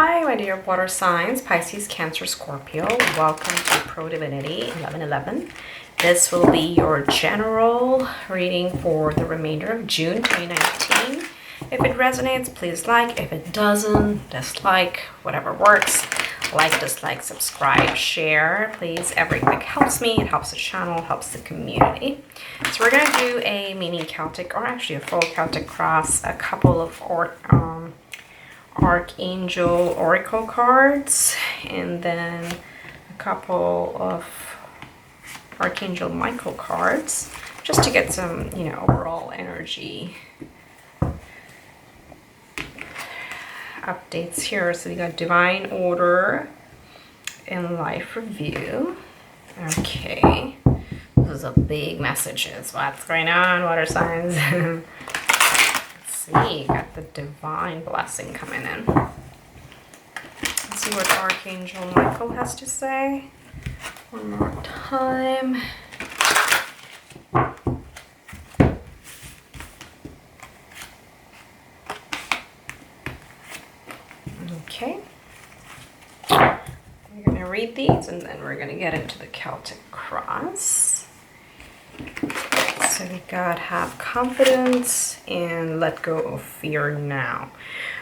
Hi, my dear water signs, Pisces, Cancer, Scorpio. Welcome to ProDivinity 1111. This will be your general reading for the remainder of June 2019. If it resonates, please like. If it doesn't, dislike, whatever works. Like, dislike, subscribe, share. Please, every click helps me. It helps the channel, helps the community. So we're going to do a mini Celtic, or actually a full Celtic cross, a couple of Archangel Oracle cards, and then a couple of Archangel Michael cards, just to get some, overall energy updates here. So we got Divine Order and Life Review. Okay, those are big messages. What's going on, water signs? See, got the divine blessing coming in. Let's see what Archangel Michael has to say. One more time. Okay. We're going to read these and then we're going to get into the Celtic cross. So we got have confidence and let go of fear now.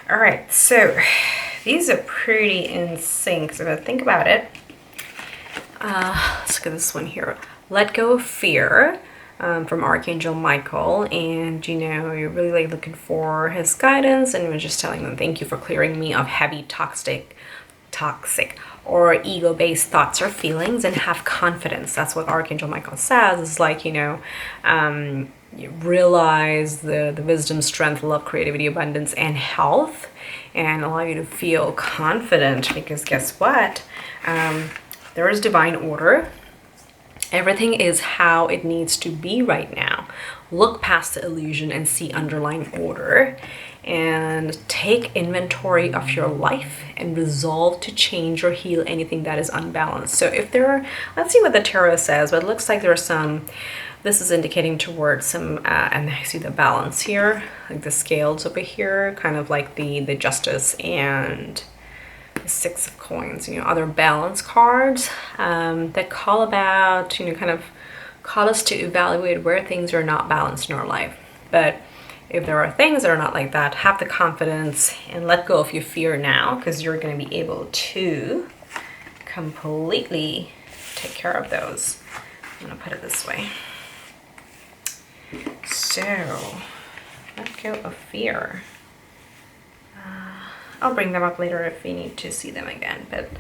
All right, so these are pretty in sync. So think about it. Let's get this one here. Let go of fear from Archangel Michael. And, you're really looking for his guidance. And we're just telling them, thank you for clearing me of heavy, toxic or ego-based thoughts or feelings, and have confidence. That's what Archangel Michael says. It's like, you realize the wisdom, strength, love, creativity, abundance, and health, and allow you to feel confident, because guess what? There is divine order. Everything is how it needs to be right now. Look past the illusion and see underlying order, and take inventory of your life and resolve to change or heal anything that is unbalanced. So if there are, let's see what the tarot says, but it looks like there are some, this is indicating towards some, and I see the balance here, like the scales over here, kind of like the justice and the Six of Coins, other balance cards that call about, kind of call us to evaluate where things are not balanced in our life. But if there are things that are not like that, have the confidence and let go of your fear now, because you're going to be able to completely take care of those. I'm going to put it this way. So, let go of fear. I'll bring them up later if we need to see them again, but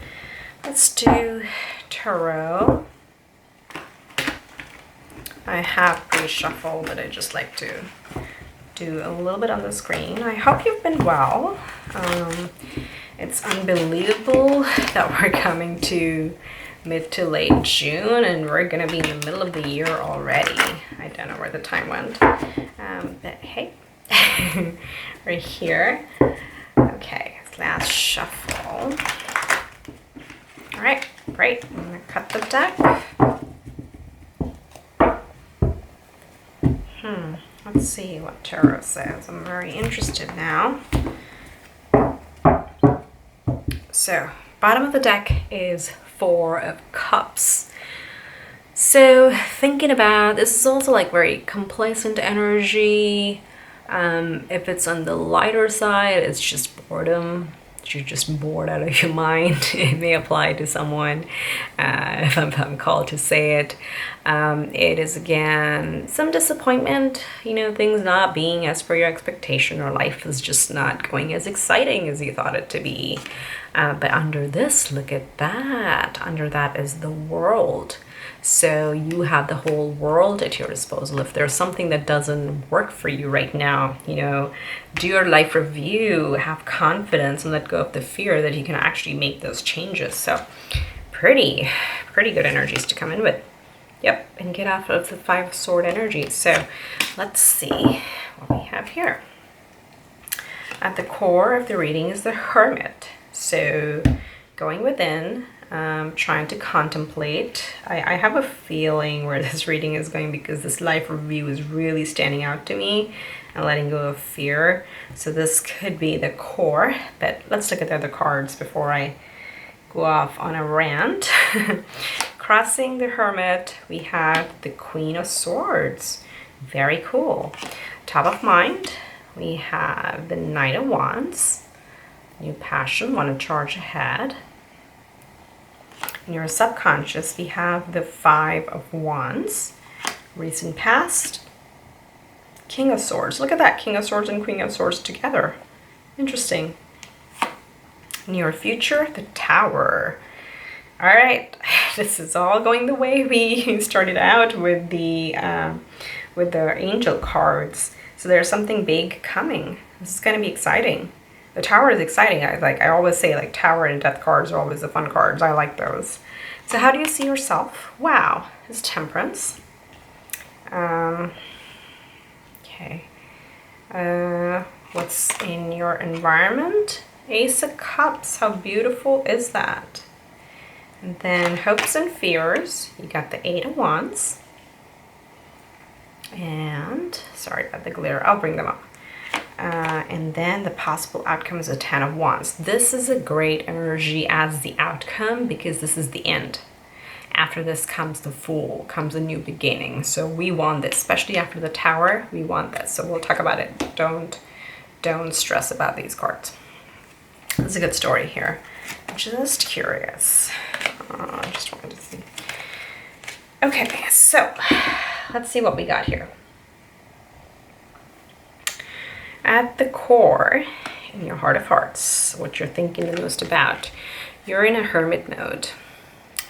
let's do tarot. I have pre-shuffle, but I just like to do a little bit on the screen. I hope you've been well. It's unbelievable that we're coming to mid to late June and we're gonna be in the middle of the year already. I don't know where the time went, but hey, we're here. Okay, last shuffle. All right, great. I'm gonna cut the deck. Let's see what tarot says. I'm very interested now. So, bottom of the deck is Four of Cups. So, thinking about, this is also like very complacent energy. If it's on the lighter side, it's just boredom. You're just bored out of your mind. It may apply to someone, if I'm called to say it. It is, again, some disappointment, things not being as per your expectation, or life is just not going as exciting as you thought it to be. But under this, look at that. Under that is the World. So you have the whole world at your disposal. If there's something that doesn't work for you right now, do your life review, have confidence, and let go of the fear that you can actually make those changes. So pretty good energies to come in with. Yep, and get off of the Five of Swords energy. So let's see what we have here. At the core of the reading is the Hermit. So going within, trying to contemplate. I have a feeling where this reading is going because this life review is really standing out to me and letting go of fear. So this could be the core, but let's look at the other cards before I go off on a rant. Crossing the Hermit, we have the Queen of Swords. Very cool. Top of mind, we have the Knight of Wands. New passion, want to charge ahead. In your subconscious, we have the Five of Wands. Recent past, King of Swords. Look at that, King of Swords and Queen of Swords together. Interesting. Near future, the Tower. All right, this is all going the way we started out with the angel cards. So there's something big coming. This is going to be exciting. The Tower is exciting. I always say, like, Tower and Death cards are always the fun cards. I like those. So how do you see yourself? Wow, it's Temperance. Okay. What's in your environment? Ace of Cups. How beautiful is that? And then hopes and fears. You got the Eight of Wands. And sorry about the glare. I'll bring them up. And then the possible outcome is a Ten of Wands. This is a great energy as the outcome because this is the end. After this comes the Fool, comes a new beginning. So we want this, especially after the Tower. We want this. So we'll talk about it. Don't stress about these cards. It's a good story here. I'm just curious. I just wanted to see. Okay, so let's see what we got here. At the core, in your heart of hearts, what you're thinking the most about, you're in a hermit mode.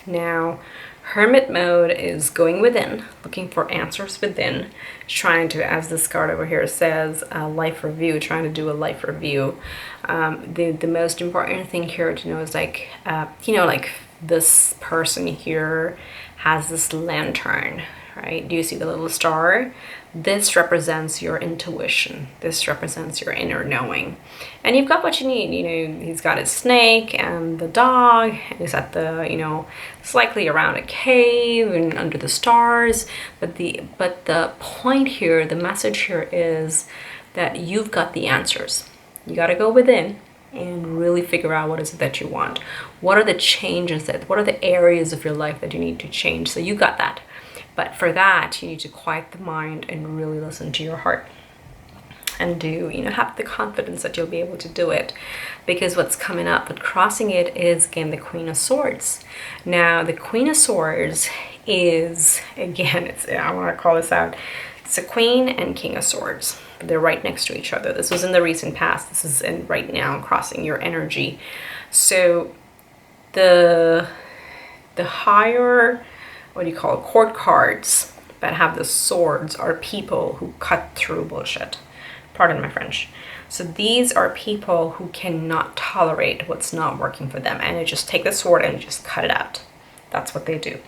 Now, hermit mode is going within, looking for answers within, trying to, as this card over here says, a life review, trying to do a life review. The most important thing here to know is like, like this person here has this lantern, right? Do you see the little star? This represents your intuition. This represents your inner knowing. And you've got what you need. He's got his snake and the dog. And he's at the, slightly around a cave and under the stars. But the point here, the message here is that you've got the answers. You got to go within and really figure out what is it that you want. What are the changes what are the areas of your life that you need to change? So you got that. But for that, you need to quiet the mind and really listen to your heart. And have the confidence that you'll be able to do it. Because what's coming up with crossing it is, again, the Queen of Swords. Now, the Queen of Swords is, again, I want to call this out. It's a Queen and King of Swords. They're right next to each other. This was in the recent past. This is in right now, crossing your energy. So the higher, court cards that have the swords are people who cut through bullshit. Pardon my French. So these are people who cannot tolerate what's not working for them, and they just take the sword and just cut it out. That's what they do.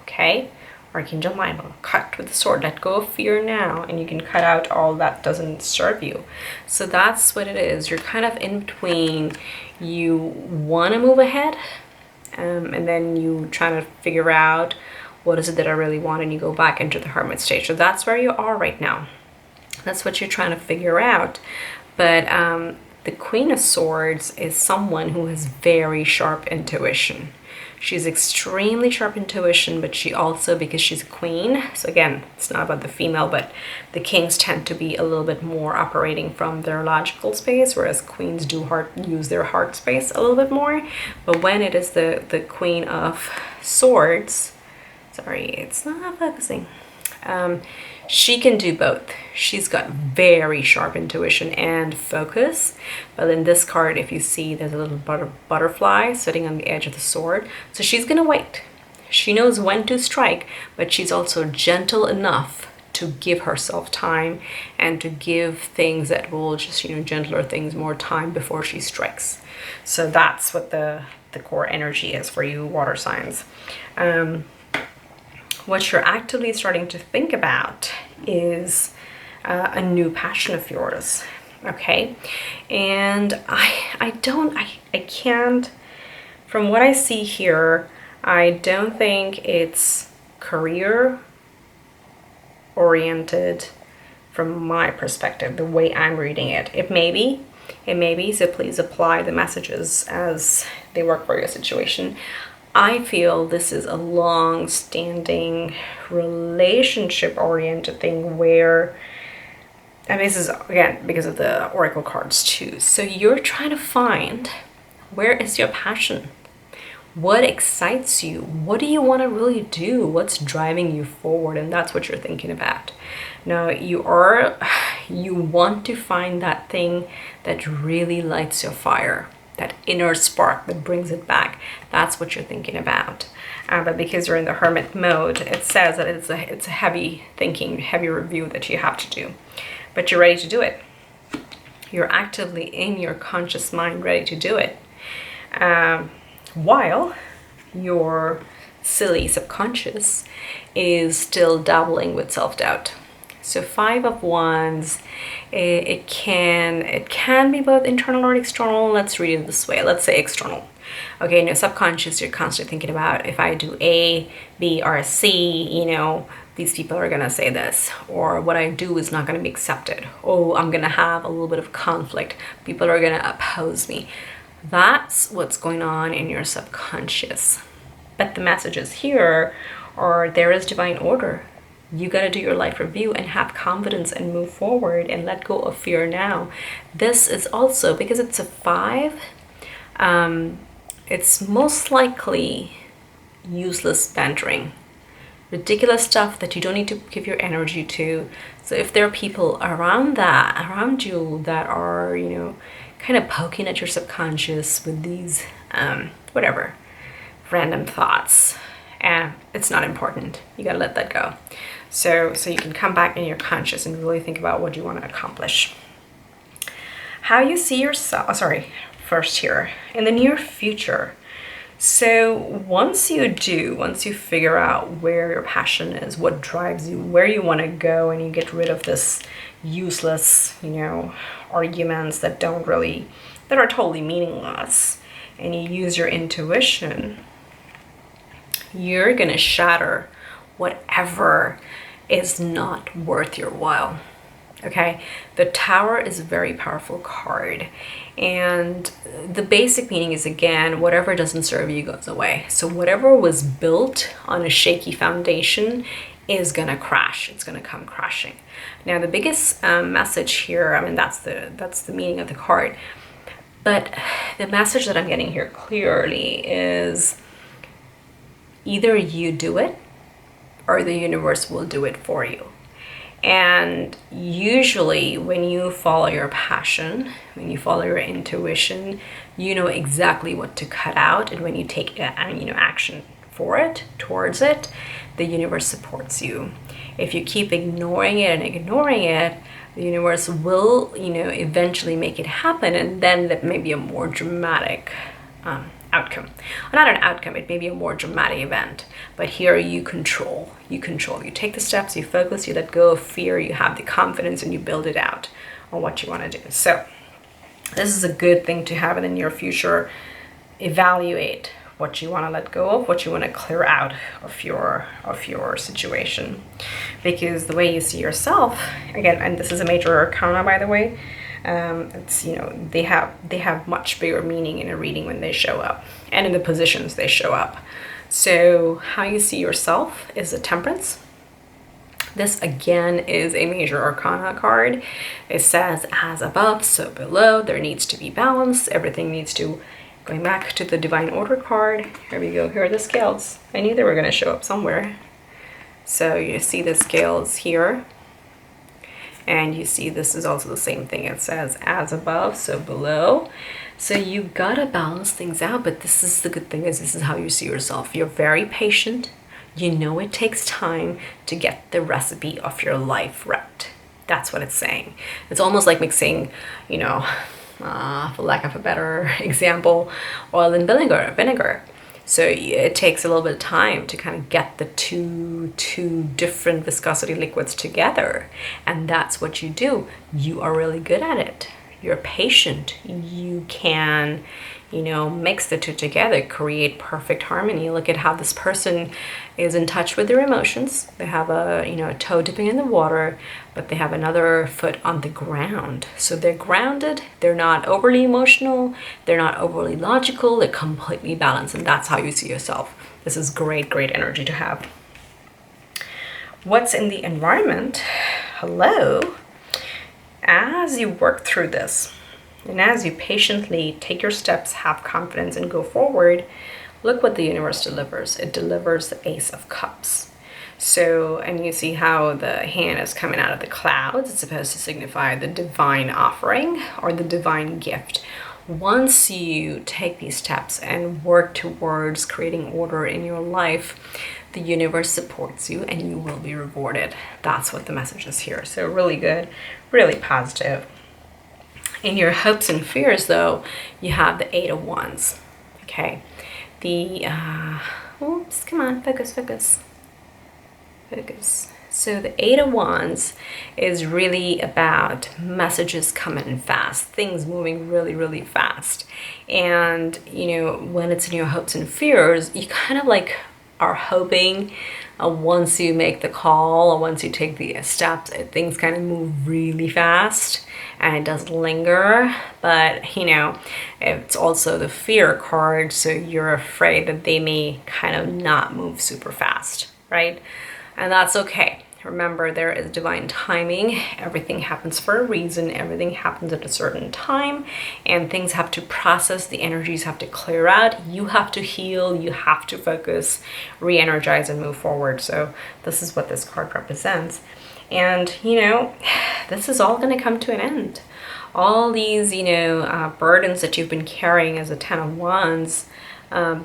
Okay, Archangel Michael, cut with the sword. Let go of fear now, and you can cut out all that doesn't serve you. So that's what it is. You're kind of in between. You want to move ahead, and then you trying to figure out what is it that I really want, and you go back into the hermit stage. So that's where you are right now. That's what you're trying to figure out. But the Queen of Swords is someone who has very sharp intuition. She's extremely sharp intuition, but she also, because she's a queen, so again, it's not about the female, but the kings tend to be a little bit more operating from their logical space, whereas queens do use their heart space a little bit more. But when it is the Queen of Swords, sorry, it's not focusing. She can do both. She's got very sharp intuition and focus. But in this card, if you see, there's a little butterfly sitting on the edge of the sword. So she's gonna wait. She knows when to strike, but she's also gentle enough to give herself time and to give things that will just, gentler things more time before she strikes. So that's what the core energy is for you water signs. What you're actively starting to think about is a new passion of yours, okay? And I can't from what I see here, I don't think it's career oriented from my perspective, the way I'm reading it. It may be, so please apply the messages as they work for your situation. I feel this is a long-standing relationship-oriented thing where, and this is, again, because of the oracle cards too. So you're trying to find, where is your passion? What excites you? What do you want to really do? What's driving you forward? And that's what you're thinking about. Now, you want to find that thing that really lights your fire, that inner spark that brings it back. That's what you're thinking about. But because you're in the hermit mode, it says that it's a heavy thinking, heavy review that you have to do. But you're ready to do it. You're actively in your conscious mind ready to do it. While your silly subconscious is still dabbling with self-doubt. So 5 of Wands, it can be both internal or external. Let's read it this way. Let's say external. Okay, in your subconscious, you're constantly thinking about, if I do A, B, or C, these people are gonna say this, or what I do is not gonna be accepted. Oh, I'm gonna have a little bit of conflict. People are gonna oppose me. That's what's going on in your subconscious. But the messages here are, there is divine order. You got to do your life review and have confidence and move forward and let go of fear now. This is also, because it's a 5, it's most likely useless bantering. Ridiculous stuff that you don't need to give your energy to. So if there are people around you that are, kind of poking at your subconscious with these, whatever, random thoughts, and it's not important. You gotta let that go. So you can come back in your conscious and really think about what you want to accomplish. How you see yourself, first here, in the near future. So once you figure out where your passion is, what drives you, where you want to go, and you get rid of this useless, arguments that are totally meaningless, and you use your intuition, you're going to shatter whatever is not worth your while. Okay, the Tower is a very powerful card, and the basic meaning is, again, whatever doesn't serve you goes away. So whatever was built on a shaky foundation is gonna crash. It's gonna come crashing. Now, the biggest message here, that's the meaning of the card, but the message that I'm getting here clearly is either you do it or the universe will do it for you. And usually when you follow your passion, when you follow your intuition, you know exactly what to cut out. And when you take action for it, towards it, the universe supports you. If you keep ignoring it, the universe will, eventually make it happen. And then that may be a more dramatic outcome. Well, not an outcome, it may be a more dramatic event. But here you control. You take the steps, you focus, you let go of fear, you have the confidence, and you build it out on what you want to do. So this is a good thing to have in the near future. Evaluate what you want to let go of, what you want to clear out of your situation. Because the way you see yourself, again, and this is a major arcana, by the way, it's, they have much bigger meaning in a reading when they show up and in the positions they show up. So how you see yourself is a Temperance. This again is a major arcana card. It says, as above, so below. There needs to be balance. Everything needs to, going back to the divine order card. Here we go. Here are the scales. I knew they were going to show up somewhere. So you see the scales here. And you see this is also the same thing. It says as above, so below. So you gotta balance things out, but this is the good thing, is this is how you see yourself. You're very patient. You know it takes time to get the recipe of your life right. That's what it's saying. It's almost like mixing, for lack of a better example, oil and vinegar. So it takes a little bit of time to kind of get the two different viscosity liquids together. And that's what you do. You are really good at it. you're patient, you can, you know, mix the two together, create perfect harmony. Look at how this person is in touch with their emotions. They have a, you know, a toe dipping in the water, but they have another foot on the ground. So they're grounded, they're not overly emotional, they're not overly logical, they're completely balanced, and that's how you see yourself. This is great, great energy to have. What's in the environment? Hello. As you work through this, and as you patiently take your steps, have confidence, and go forward, look what the universe delivers. It delivers the Ace of Cups. So, and you see how the hand is coming out of the clouds. It's supposed to signify the divine offering or the divine gift. Once you take these steps and work towards creating order in your life, the universe supports you and you will be rewarded. That's what the message is here. So really good, really positive. In your hopes and fears, though, you have the Eight of Wands. Okay, the oops, come on, focus. So the Eight of Wands is really about messages coming in fast, things moving really, really fast. And, you know, when it's in your hopes and fears, you kind of like are hoping once you make the call or once you take the steps, things kind of move really fast and it does linger. But, you know, it's also the fear card, so you're afraid that they may kind of not move super fast, right? And that's okay. Remember, there is divine timing. Everything happens for a reason. Everything happens at a certain time, and things have to process. The energies have to clear out. You have to heal. You have to focus, re-energize, and move forward. So this is what this card represents. And, you know, this is all going to come to an end. All these, you know, burdens that you've been carrying as a Ten of Wands,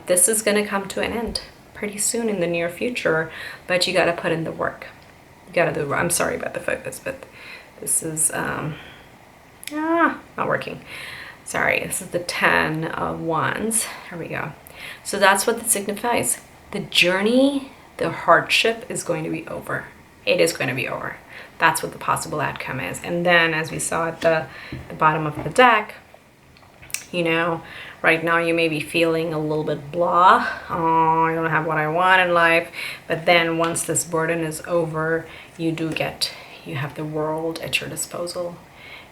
this is going to come to an end pretty soon in the near future, but you got to put in the work. You gotta do, I'm sorry about the focus, but this is not working. Sorry, this is the Ten of Wands. Here we go. So that's what it signifies. The journey, the hardship is going to be over. It is going to be over. That's what the possible outcome is. And then, as we saw at the bottom of the deck, you know, right now you may be feeling a little bit blah. Oh, I don't have what I want in life. But then once this burden is over, you have the world at your disposal.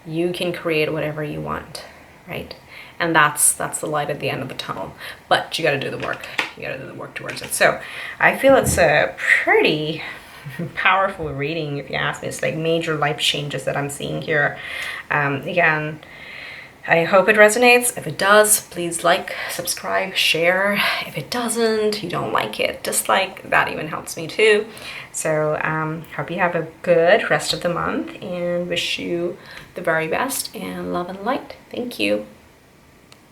You can create whatever you want, right? And that's the light at the end of the tunnel. But you got to do the work. You got to do the work towards it. So I feel it's a pretty powerful reading, if you ask me. It's like major life changes that I'm seeing here. Again, I hope it resonates. If it does, please like, subscribe, share. If it doesn't, you don't like it, dislike, that even helps me too. So hope you have a good rest of the month and wish you the very best and love and light. Thank you.